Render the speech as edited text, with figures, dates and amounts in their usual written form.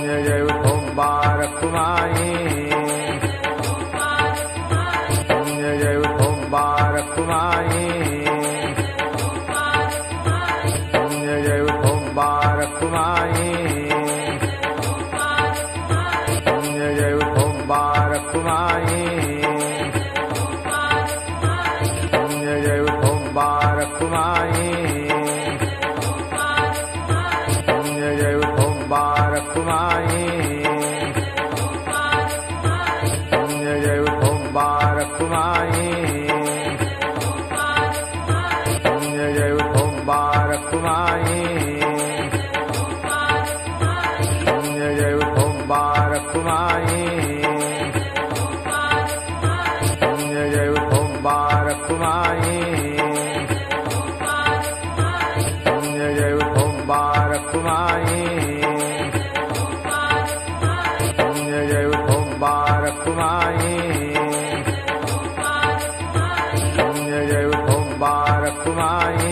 जय मुबारक माई जय मुबारक माई जय मुबारक माई जय मुबारक माई जय मुबारक माई जय मुबारक माई जय मुबारक माई जय मुबारक माई जय मुबारक माई जय मुबारक माई जय मुबारक माई जय मुबारक माई जय मुबारक माई